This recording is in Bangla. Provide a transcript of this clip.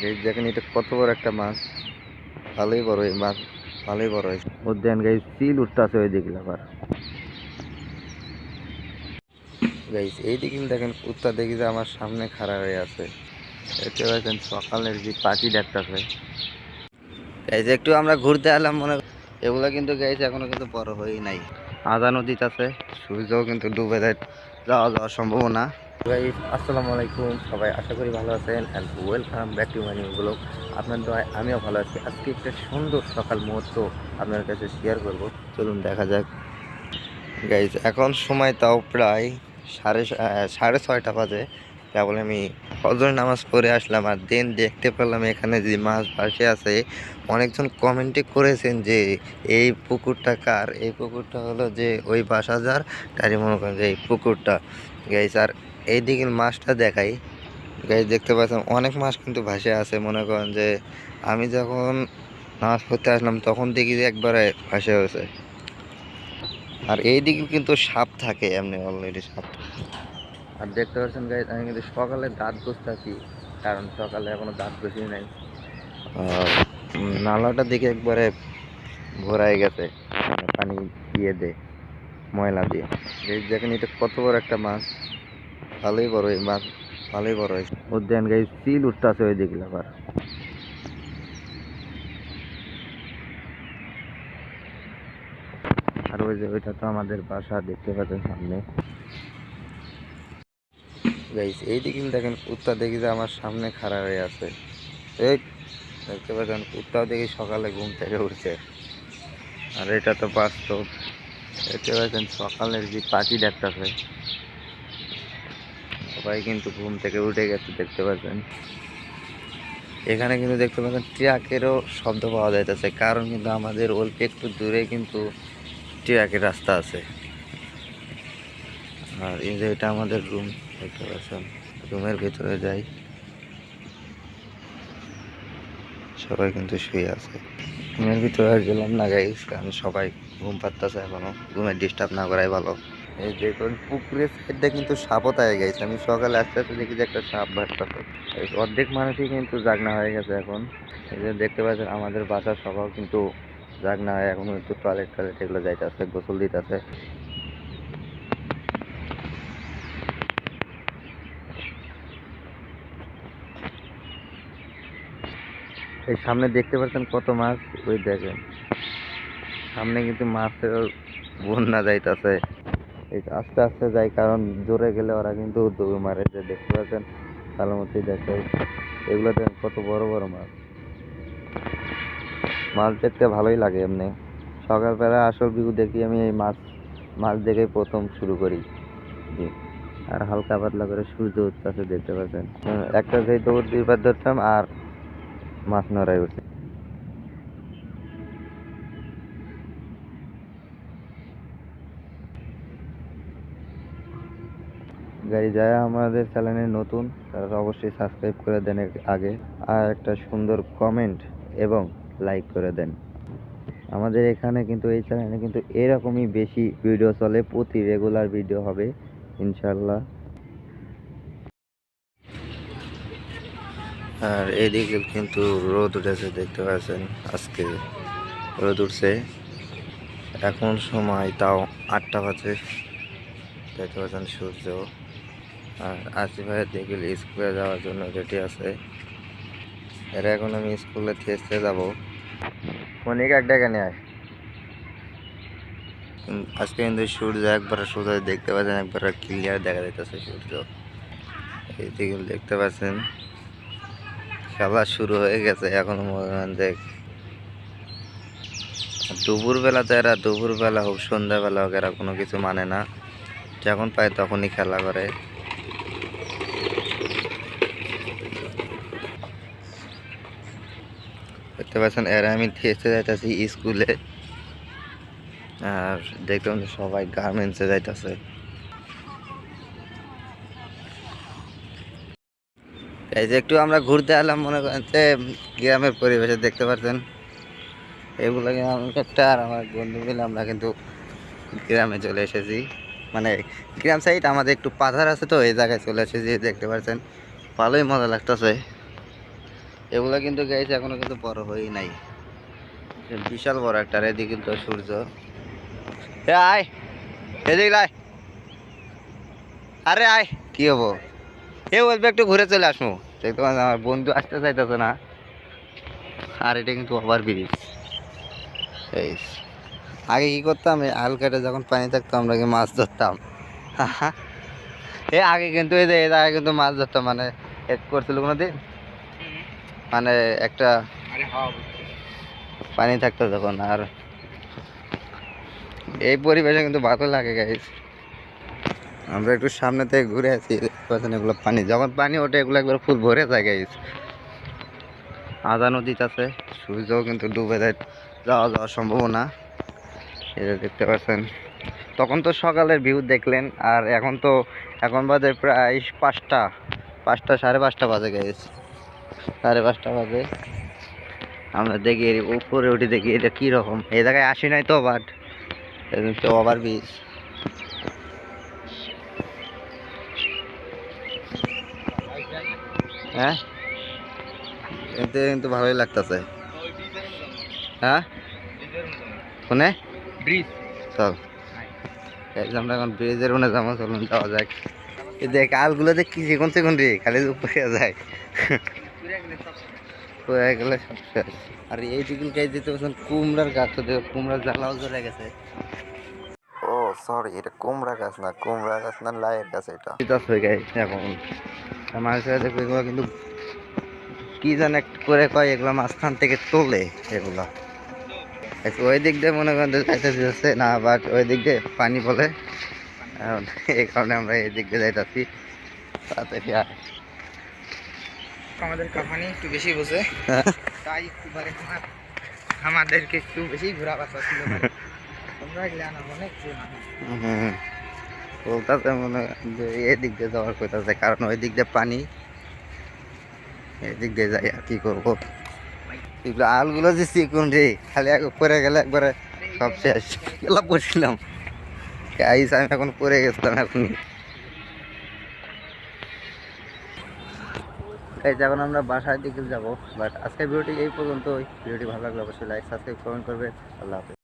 এই দেখেন এটা কত বড় একটা মাছ, ভালোই বড় এই মাছ, ভালোই বড় হয়েছে। ওর দেন গাইস সিল উঠতেছে ওই দিকে আবার গাইস এই দিকে দেখেন কুত্তা দেখি যে আমার সামনে খাড়া হয়ে আছে। দেখতে পাচ্ছেন সকালের যে পাখি ডাকতেছে। গাইস একটু আমরা ঘুরতে এলাম মনে, এগুলা কিন্তু গাইস এখনো কিন্তু বড় হয়েই নাই। আজানও দিতেছে, সূর্যও কিন্তু ডুবে যাওয়ার সম্ভাবনা। গাইস আসসালামু আলাইকুম, সবাই আশা করি ভালো আছেন and welcome back to my new blog. আপনার দোয়ায় আমিও ভালো আছি। আজকে একটা সুন্দর সকাল মুহূর্ত আপনার কাছে শেয়ার করব, চলুন দেখা যাক। গাইস এখন সময় তাও প্রায় সাড়ে ছয়টা বাজে। কেবল আমি ফজর নামাজ পড়ে আসলাম আর দেন দেখতে পেলাম এখানে যে মাছ ভাসে আছে। অনেকজন কমেন্টে করেছেন যে এই পুকুরটা কার, এই পুকুরটা হলো যে ওই বাসাজার তারই মনে করেন যে এই পুকুরটা। গাইস আর এই দিকের মাছটা দেখাই। গাইস দেখতে পাচ্ছেন অনেক মাছ কিন্তু ভাসে আছে, মনে করেন যে আমি যখন নামাজ পড়তে আসলাম তখন দেখি যে একবারে ভাসে হয়েছে। আর এই দিকে কিন্তু সাপ থাকে, এমনি অলরেডি সাপ। আর দেখতে পাচ্ছেন গাইস আমি কিন্তু সকালে দাঁত ঘষতেছি, কারণ সকালে এখনো দাঁত ঘষি নাই। আর নালাটার দিকে একবারে ভরাই গেছে, মানে পানি দিয়ে দেয় ময়লা দিয়ে। এই দেখেন এটা কত বড় একটা মাছ, ভালোই বড় এই মাছ, ভালোই বড় হয়েছে। ওর দেন গাইস সিল উঠতেছে ওই দিকে আবার। আর ওই যে ওইটা তো আমাদের বাসা, দেখতে পাচ্ছেন সামনে। গাইস এইদিকে দেখেন কুত্তা দেখি যে আমার সামনে খাড়া হয়ে আছে। এই দেখতে পাচ্ছেন কুত্তাও দেখি সকালে ঘুম থেকে উঠছে। আর এটা তো বাস্তব, দেখতে পাচ্ছেন সকালের যে পাখি ডাকতেছে। সবাই কিন্তু ঘুম থেকে উঠে গেছে, দেখতে পাচ্ছেন। এখানে কিন্তু দেখতে পাচ্ছেন ট্রাকেরও শব্দ পাওয়া যাইতেছে, কারণ কিন্তু আমাদের অল্প একটু দূরে কিন্তু ট্রাকের রাস্তা আছে। আর এই যে এটা আমাদের রুম, দেখতে পাচ্ছেন। রুমের ভিতরে যাই, সবাই কিন্তু শুয়ে আছে। রুমের ভিতরে আর গেলাম না গাইস, কারণ সবাই ঘুম পাড়তেছে এখনো, ঘুমের ডিস্টার্ব না করাই ভালো। এই দেখুন পুকুরের সাইডটা কিন্তু সাপও তাই গেছে। আমি সকালে আস্তে আস্তে দেখি যে একটা সাপ বাড়তেছে। অর্ধেক মানুষই কিন্তু জাগনা হয়ে গেছে এখন। এই যে দেখতে পাচ্ছেন আমাদের বাসার সবাই কিন্তু জাগনা হয়ে এখনো একটু টয়লেট এগুলো যাইতেছে, গোসল দিতেছে। এই সামনে দেখতে পাচ্ছেন কত মাছ, ওই দেখেন সামনে কিন্তু মাছের বন্যা যাইতেছে। এই আস্তে আস্তে যাই, কারণ জোরে গেলে ওরা কিন্তু দৌড় মারে। যে দেখতে পাচ্ছেন ভালো মতোই দেখে, এগুলো দেখেন কত বড় বড় মাছ। মাছ দেখতে ভালোই লাগে এমনি। সকালবেলা আসল ভিউ দেখি আমি এই মাছ, মাছ দেখেই প্রথম শুরু করি জি। আর হালকা পাতলা করে সূর্য উঠতেছে, দেখতে পাচ্ছেন। একটা যেই দৌড় দুইবার ধরতাম আর মাছ নড়াই উঠছে। গাড়ি যায় আমাদের চ্যানেলে নতুন, তারা অবশ্যই সাবস্ক্রাইব করে দেন আগে, আর একটা সুন্দর কমেন্ট এবং লাইক করে দেন। আমাদের এখানে কিন্তু এই চ্যানেলে কিন্তু এরকমই বেশি ভিডিও চলে, প্রতি রেগুলার ভিডিও হবে ইনশাল্লাহ। আর এদিকে কিন্তু রোদ উঠেছে, দেখতে পাচ্ছেন আজকে রোদ উঠছে। এখন সময় তাও 8টা বাজে, দেখতে পাচ্ছেন সূর্য। আর আসিফ ভাইয়ের দিকে স্কুলে যাওয়ার জন্য রেডি আছে। এরা এখন আমি স্কুলে থেসতে যাবো। অনেক এক ডেকে নেয় আজকে কিন্তু সূর্য একবারে সোজা, দেখতে পাচ্ছেন একবারে ক্লিয়ার দেখা যাইতেছে সূর্য। এইদিকে দেখতে পাচ্ছেন খেলা শুরু হয়ে গেছে এখনো মনে হয় যে দুপুরবেলা, তো এরা দুপুরবেলা হোক সন্ধ্যাবেলা হোক এরা কোনো কিছু মানে না, যখন পায় তখনই খেলা করে। দেখতে পাচ্ছেন এরা আমি থেসতে যাইতেছি স্কুলে। আর দেখলাম যে সবাই গার্মেন্টসে যাইতেছে। এই যে একটু আমরা ঘুরতে এলাম মনে করেন যে গ্রামের পরিবেশে, দেখতে পাচ্ছেন এগুলো একটা আর আমার বন্ধু মিলে আমরা কিন্তু গ্রামে চলে এসেছি। মানে গ্রাম সাইড আমাদের একটু পাথার আছে, তো এই জায়গায় চলে এসেছি। দেখতে পাচ্ছেন ভালোই মজা লাগতেছে। এগুলা কিন্তু গাইছে এখনো কিন্তু বড় হয়ই নাই, বিশাল বড় একটা। আর এদিকে কিন্তু সূর্য। এ আয়, এদিকে আয়, আরে আয়, কি হবো? এ বলবে একটু ঘুরে চলে আসবো। দেখতে পাচ্ছ আমার বন্ধু আসতে চাইতেছে না। আর এটা কিন্তু ওভার ব্রিজ। এই আগে কি করতাম, এই আল কেটে যখন পানি থাকতো আমরা কি মাছ ধরতাম। এ আগে কিন্তু এই যে এর আগে কিন্তু মাছ ধরতাম, মানে করছিল কোনোদিন, মানে একটা পানি থাকতো যখন। আর এই পরিবেশে কিন্তু ভালো লাগে গাইস। আমরা একটু সামনে থেকে ঘুরে আসি, এগুলো পানি যখন পানি ওঠে এগুলো একবার ফুল ভরে যায় গাইস। আদা নদীতে আছে, সূর্যও কিন্তু ডুবে যায়, যাওয়ার সম্ভাবনা। এটা দেখতে পাচ্ছেন, তখন তো সকালের ভিউ দেখলেন। আর এখন বাজে প্রায় 5টা, 5টা, 5:30 বাজে গাইস, 5:30 বাজে। আমরা দেখি এর উপরে উঠে দেখি এটা কীরকম। এই জায়গায় আসি নাই তো, বাট তো ওভার ব্রিজ। হ্যাঁ, এতে কিন্তু ভালোই লাগতেছে। হ্যাঁ, শুনে ব্রিজ চল, আমরা এখন ব্রিজের মনে যাবো, চলুন যাওয়া যাক। এই দেখ আলগুলো দেখ কি চিকন চিকন রে, খালি উপরে যায়, পড়ে গেলে সব শেষ। আর এই দিকে গাছ দিতে পারছেন কুমড়ার গাছ, তো কুমড়ার জ্বালাও জ্বলে গেছে। ও সরি, এটা কুমড়া গাছ না, কুমড়া গাছ না, লাইয়ের গাছ। এটা চাষ হয়ে গেছে এখন। মানুষেরা দেখবে এগুলো কিন্তু কি জানে করে কয়, এগুলো মাঝখান থেকে তোলে এগুলা। ওই দিক দিয়ে মনে করেন যাইতে দিতেছে না, বাট ওই দিক দিয়ে পানি বলে, এই কারণে আমরা এই দিক দিয়ে যাইতেছি। তাড়াতাড়ি আয়। আমাদের কাহানি একটু বেশি বোঝে, তাই একটু বারে আমাদেরকে একটু বেশি ঘোরা বাসা ছিল। তোমরা গেলে না অনেক বলতেছে মনে যে এই দিক দিয়ে যাওয়ার কইতাছে, কারণ ওই দিক দিয়ে পানি, এই দিক দিয়ে যাই। আর কি করবো, এগুলো আলগুলো যে চিকুন রে, খালি পরে গেলে একবারে সব শেষ। এগুলো পড়ছিলাম গাইস, আমি এখন পরে গেছিলাম এখনই। এই যখন আমরা বাসার দিকে যাবো। বাট আজকের ভিডিওটি এই পর্যন্ত। ভিডিওটি ভালো লাগলে অবশ্যই লাইক, সাবস্ক্রাইব, কমেন্ট করবে। আল্লাহ হাফেজ।